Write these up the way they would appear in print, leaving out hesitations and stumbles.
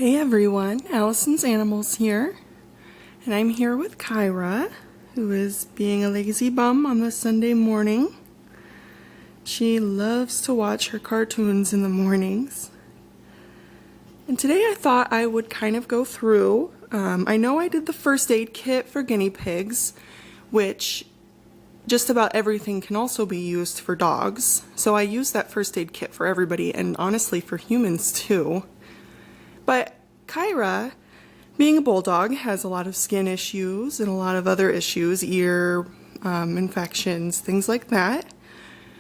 Hey everyone, Allison's Animals here, and I'm here with Kyra, who is being a lazy bum on this Sunday morning. She loves to watch her cartoons in the mornings. And today I thought I would kind of go through, I know I did the first aid kit for guinea pigs, which just about everything can also be used for dogs. So I used that first aid kit for everybody, and honestly for humans too. But Kyra, being a bulldog, has a lot of skin issues and a lot of other issues, ear infections, things like that.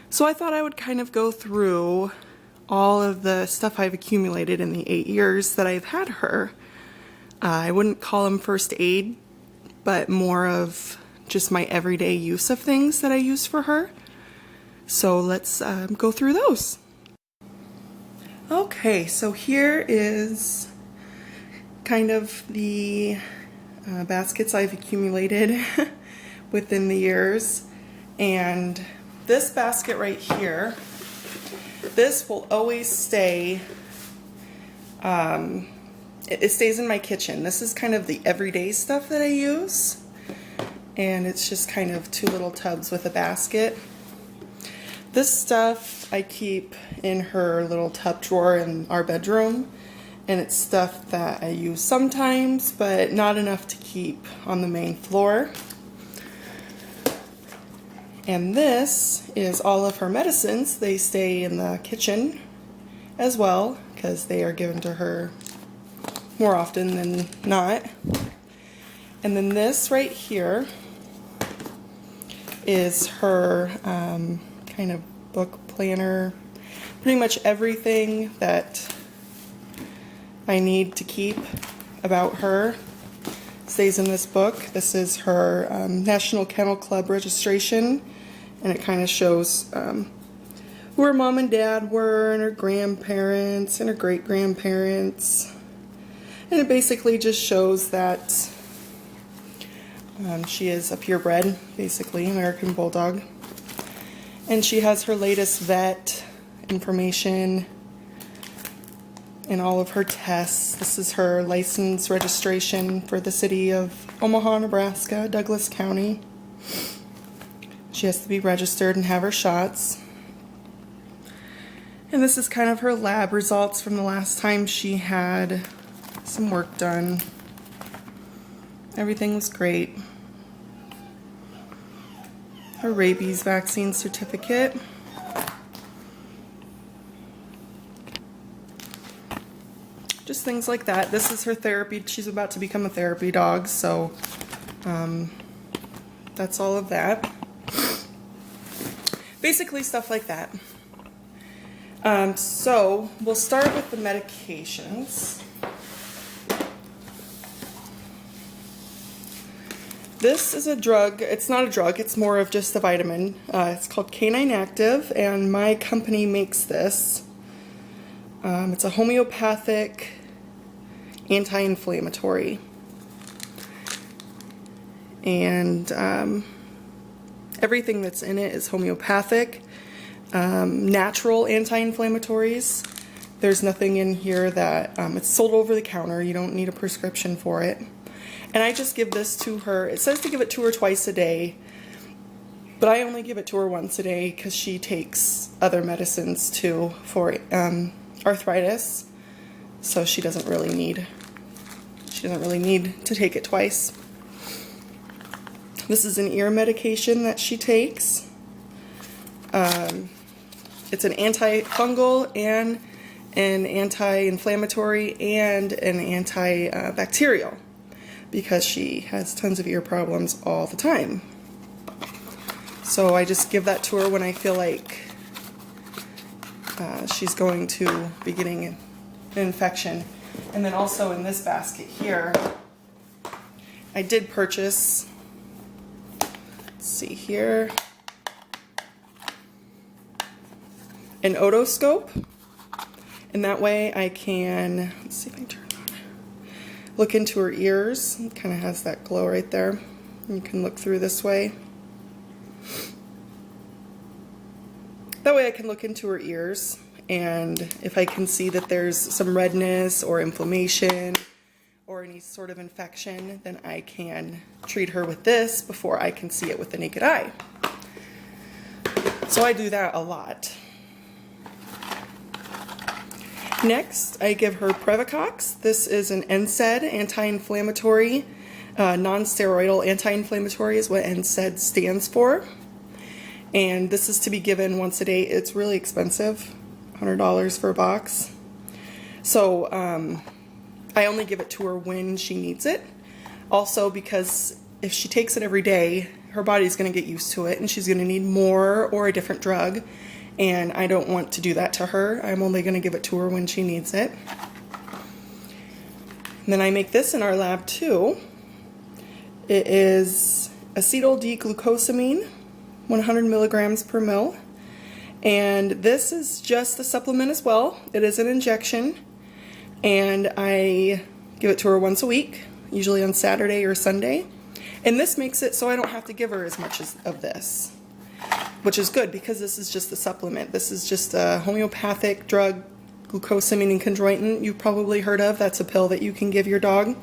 So I thought I would kind of go through all of the stuff I've accumulated in the 8 years that I've had her. I wouldn't call them first aid, but more of just my everyday use of things that I use for her. So let's go through those. Okay, so here is kind of the baskets I've accumulated within the years. And this basket right here, this will always stay, it stays in my kitchen. This is kind of the everyday stuff that I use. And it's just kind of 2 little tubs with a basket. This stuff I keep in her little tub drawer in our bedroom, and it's stuff that I use sometimes, but not enough to keep on the main floor. And this is all of her medicines. They stay in the kitchen as well, because they are given to her more often than not. And then this right here is her kind of book planner. Pretty much everything that I need to keep about her stays in this book. This is her National Kennel Club registration, and it kind of shows who her mom and dad were, and her grandparents, and her great-grandparents. And it basically just shows that she is a purebred, basically, American Bulldog. And she has her latest vet information and all of her tests. This is her license registration for the city of Omaha, Nebraska, Douglas County. She has to be registered and have her shots. And this is kind of her lab results from the last time she had some work done. Everything was great. Her rabies vaccine certificate. Just things like that. This is her therapy. She's about to become a therapy dog, so that's all of that. Basically stuff like that. So we'll start with the medications. This is a drug. It's not a drug, it's more of just a vitamin. It's called Canine Active, and my company makes this. It's a homeopathic anti-inflammatory. And everything that's in it is homeopathic. Natural anti-inflammatories. There's nothing in here that, it's sold over the counter. You don't need a prescription for it. And I just give this to her. It says to give it to her twice a day, but I only give it to her once a day because she takes other medicines too for arthritis. So she doesn't really need to take it twice. This is an ear medication that she takes. It's an antifungal and an anti-inflammatory and an antibacterial, because she has tons of ear problems all the time. So I just give that to her when I feel like she's going to be getting an infection. And then also in this basket here, I did purchase, let's see here, an otoscope. And that way I can, let's see if I can turn it on, look into her ears. It kind of has that glow right there. You can look through this way. That way I can look into her ears and if I can see that there's some redness or inflammation or any sort of infection, then I can treat her with this before I can see it with the naked eye. So I do that a lot. Next, I give her Previcox. This is an NSAID anti-inflammatory, non-steroidal anti-inflammatory is what NSAID stands for. And this is to be given once a day. It's really expensive, $100 for a box. So I only give it to her when she needs it. Also because if she takes it every day, her body's going to get used to it and she's going to need more or a different drug. And I don't want to do that to her. I'm only going to give it to her when she needs it. And then I make this in our lab too. It is acetyl D-glucosamine, 100 milligrams per mil. And this is just a supplement as well. It is an injection. And I give it to her once a week, usually on Saturday or Sunday. And this makes it so I don't have to give her as much of this, which is good because this is just a supplement. This is just a homeopathic drug, glucosamine and chondroitin you've probably heard of. That's a pill that you can give your dog.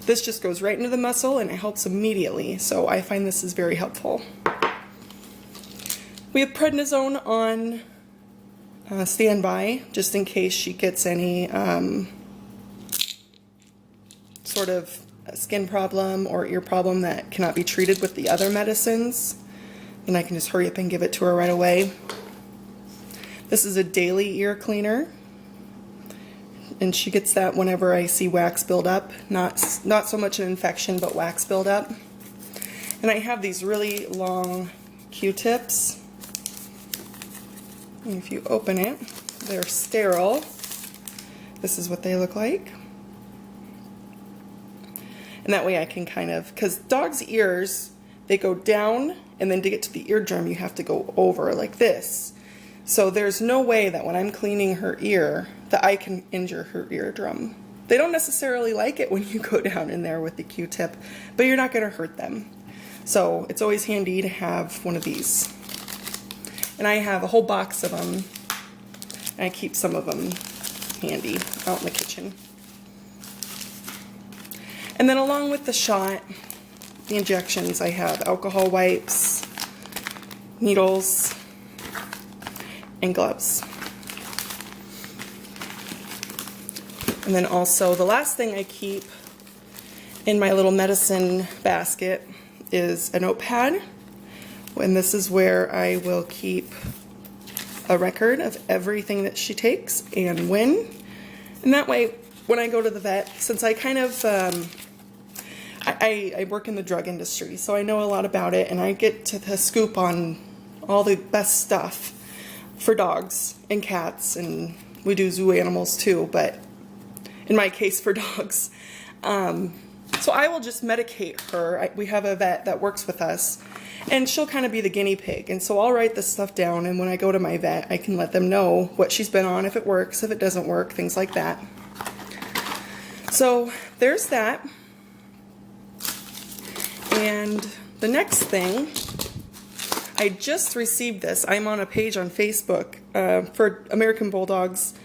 This just goes right into the muscle and it helps immediately. So I find this is very helpful. We have prednisone on standby just in case she gets any sort of skin problem or ear problem that cannot be treated with the other medicines. Then I can just hurry up and give it to her right away. This is a daily ear cleaner, and she gets that whenever I see wax build up. Not so much an infection, but wax build up. And I have these really long Q-tips. And if you open it, they're sterile. This is what they look like. And that way I can kind of, because dogs' ears, they go down, and then to get to the eardrum you have to go over like this. So there's no way that when I'm cleaning her ear that I can injure her eardrum. They don't necessarily like it when you go down in there with the Q-tip, but you're not going to hurt them. So it's always handy to have one of these. And I have a whole box of them, and I keep some of them handy out in the kitchen. And then along with the shot, the injections, I have alcohol wipes, needles, and gloves. And then also the last thing I keep in my little medicine basket is a notepad. And this is where I will keep a record of everything that she takes and when. And that way, when I go to the vet, since I kind of I work in the drug industry, so I know a lot about it, and I get to the scoop on all the best stuff for dogs and cats, and we do zoo animals too, but in my case for dogs. So I will just medicate her. We have a vet that works with us, and she'll kind of be the guinea pig, and so I'll write this stuff down, and when I go to my vet, I can let them know what she's been on, if it works, if it doesn't work, things like that. So there's that. And the next thing, I just received this. I'm on a page on Facebook for American Bulldogs,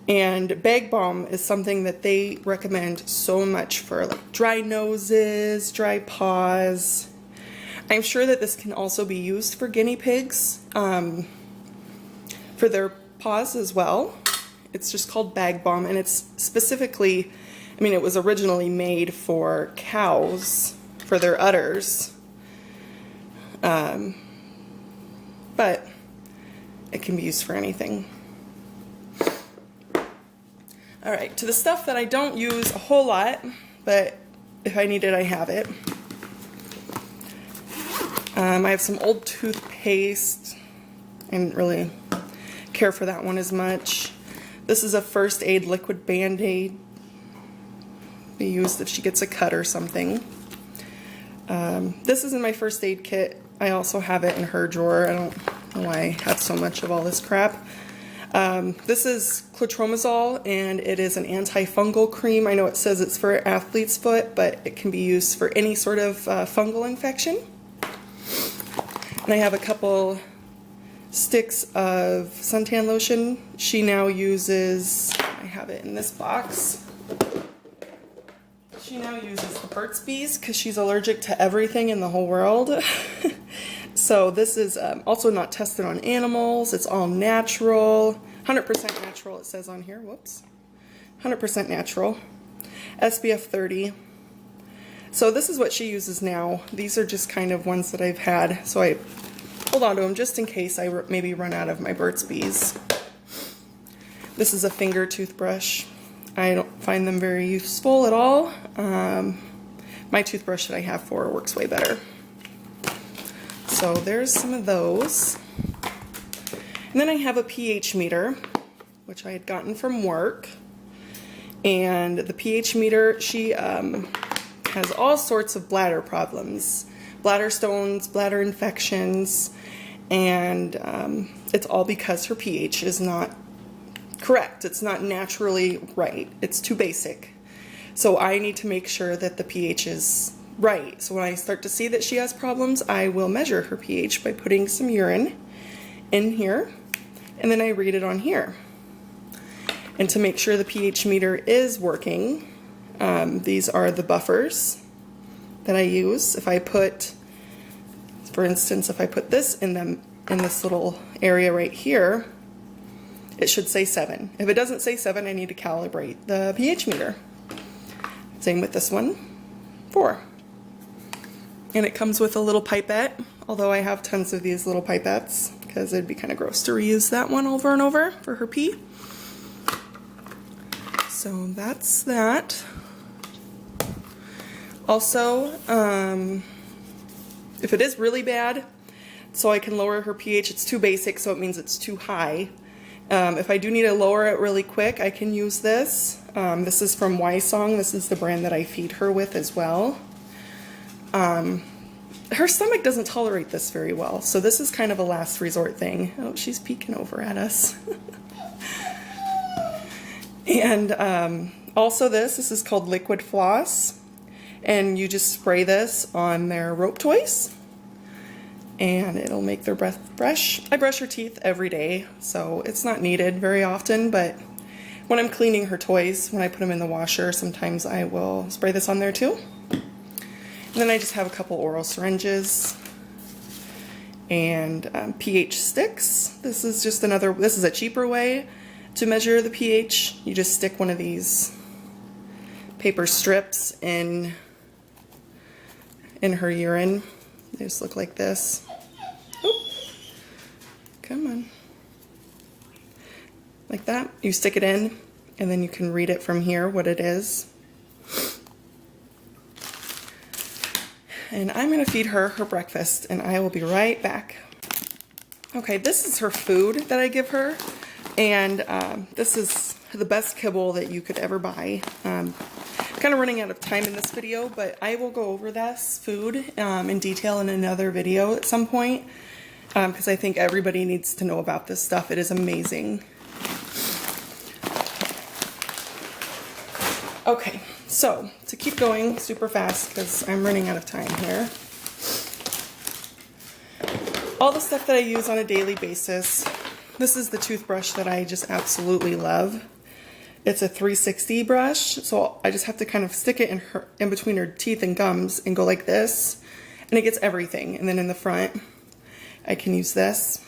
and Bag Balm is something that they recommend so much for like dry noses, dry paws. I'm sure that this can also be used for guinea pigs for their paws as well. It's just called Bag Balm, and it's specifically, I mean, it was originally made for cows for their udders, but it can be used for anything. All right, to the stuff that I don't use a whole lot, but if I need it, I have it. I have some old toothpaste. I didn't really care for that one as much. This is a first aid liquid Band-Aid. Be used if she gets a cut or something. This is in my first aid kit. I also have it in her drawer. I don't know why I have so much of all this crap. This is clotrimazole, and it is an antifungal cream. I know it says it's for athlete's foot, but it can be used for any sort of fungal infection. And I have a couple sticks of suntan lotion. She now uses, I have it in this box. She now uses the Burt's Bees because she's allergic to everything in the whole world. So this is also not tested on animals. It's all natural, 100% natural it says on here, whoops. 100% natural, SPF 30. So this is what she uses now. These are just kind of ones that I've had, so I hold on to them just in case I maybe run out of my Burt's Bees. This is a finger toothbrush. I don't find them very useful at all. My toothbrush that I have for her works way better. So there's some of those. And then I have a pH meter, which I had gotten from work. And the pH meter, she has all sorts of bladder problems. Bladder stones, bladder infections, and it's all because her pH is not correct. It's not naturally right. It's too basic. So I need to make sure that the pH is right. So when I start to see that she has problems, I will measure her pH by putting some urine in here, and then I read it on here. And to make sure the pH meter is working, these are the buffers that I use. If I put, for instance, if I put this in this little area right here, it should say 7. If it doesn't say 7, I need to calibrate the pH meter. Same with this one, 4. And it comes with a little pipette, although I have tons of these little pipettes because it'd be kind of gross to reuse that one over and over for her pee. So that's that. Also, if it is really bad, so I can lower her pH, it's too basic, so it means it's too high. If I do need to lower it really quick, I can use this. This is from Ysong. This is the brand that I feed her with as well. Her stomach doesn't tolerate this very well, so this is kind of a last resort thing. Oh, she's peeking over at us. And also this is called liquid floss, and you just spray this on their rope toys and it'll make their breath fresh. I brush her teeth every day, so it's not needed very often, but when I'm cleaning her toys, when I put them in the washer, sometimes I will spray this on there too. And then I just have a couple oral syringes and pH sticks. This is just this is a cheaper way to measure the pH. You just stick one of these paper strips in her urine. They just look like this. Oop. Come on. Like that. You stick it in, and then you can read it from here what it is. And I'm going to feed her breakfast, and I will be right back. Okay, this is her food that I give her, and this is the best kibble that you could ever buy. Kind of running out of time in this video, but I will go over this food in detail in another video at some point, because I think everybody needs to know about this stuff. It is amazing. Okay, so to keep going super fast, because I'm running out of time here. All the stuff that I use on a daily basis. This is the toothbrush that I just absolutely love. It's a 360 brush, so I just have to kind of stick it in between her teeth and gums and go like this, and it gets everything. And then in the front, I can use this.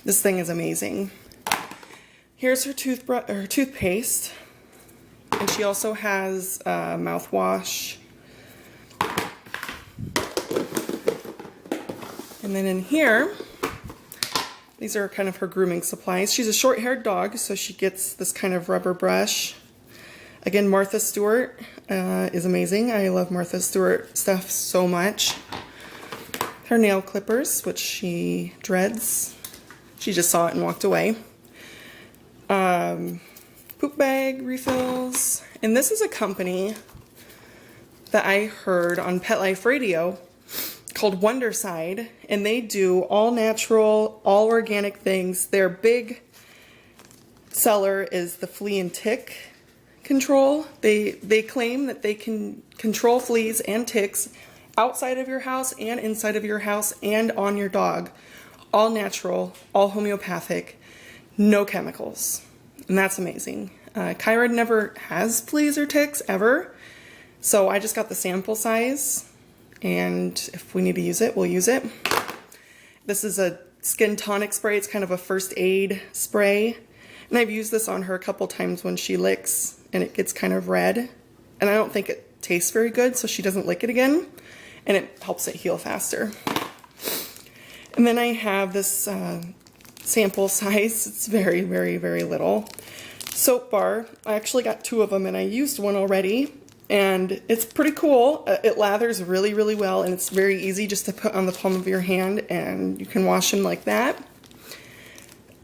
This thing is amazing. Here's her toothpaste, and she also has mouthwash. And then in here, these are kind of her grooming supplies. She's a short-haired dog, so she gets this kind of rubber brush. Again, Martha Stewart is amazing. I love Martha Stewart stuff so much. Her nail clippers, which she dreads. She just saw it and walked away. Poop bag refills. And this is a company that I heard on Pet Life Radio called Wonderside, and they do all natural, all organic things. Their big seller is the flea and tick control. They claim that they can control fleas and ticks outside of your house and inside of your house and on your dog, all natural, all homeopathic, no chemicals. And that's amazing. Kyra never has fleas or ticks ever. So I just got the sample size, and if we need to use it, we'll use it. This is a skin tonic spray. It's kind of a first aid spray. And I've used this on her a couple times when she licks and it gets kind of red. And I don't think it tastes very good, so she doesn't lick it again. And it helps it heal faster. And then I have this sample size. It's very, very, very little. Soap bar. I actually got 2 of them and I used one already. And it's pretty cool. It lathers really, really well, and it's very easy just to put on the palm of your hand, and you can wash them like that.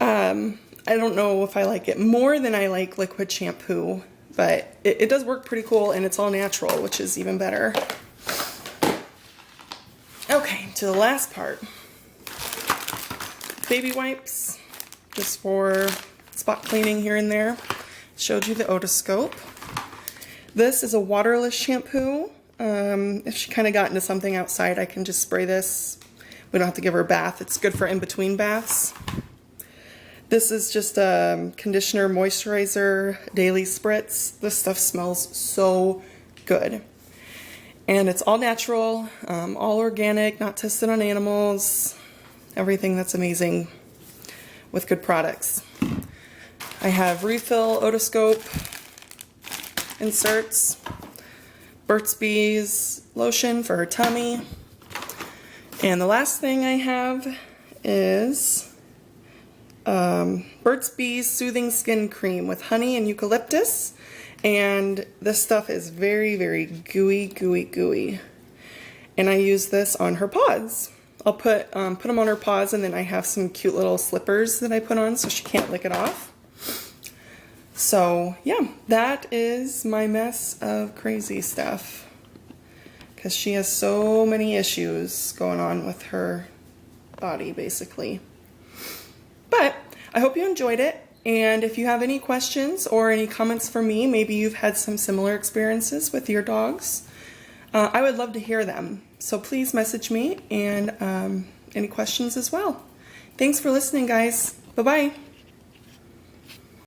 I don't know if I like it more than I like liquid shampoo, but it does work pretty cool, and it's all natural, which is even better. Okay, to the last part. Baby wipes, just for spot cleaning here and there. Showed you the otoscope. This is a waterless shampoo. If she kind of got into something outside, I can just spray this. We don't have to give her a bath. It's good for in-between baths. This is just a conditioner, moisturizer, daily spritz. This stuff smells so good. And it's all natural, all organic, not tested on animals. Everything that's amazing with good products. I have refill otoscope inserts, Burt's Bees lotion for her tummy, and the last thing I have is Burt's Bees Soothing Skin Cream with honey and eucalyptus, and this stuff is very, very gooey, gooey, gooey, and I use this on her paws. I'll put them on her paws, and then I have some cute little slippers that I put on so she can't lick it off. So yeah, that is my mess of crazy stuff, because she has so many issues going on with her body, basically. But I hope you enjoyed it, and if you have any questions or any comments for me, maybe you've had some similar experiences with your dogs, I would love to hear them. So please message me, and any questions as well. Thanks for listening, guys. Bye-bye.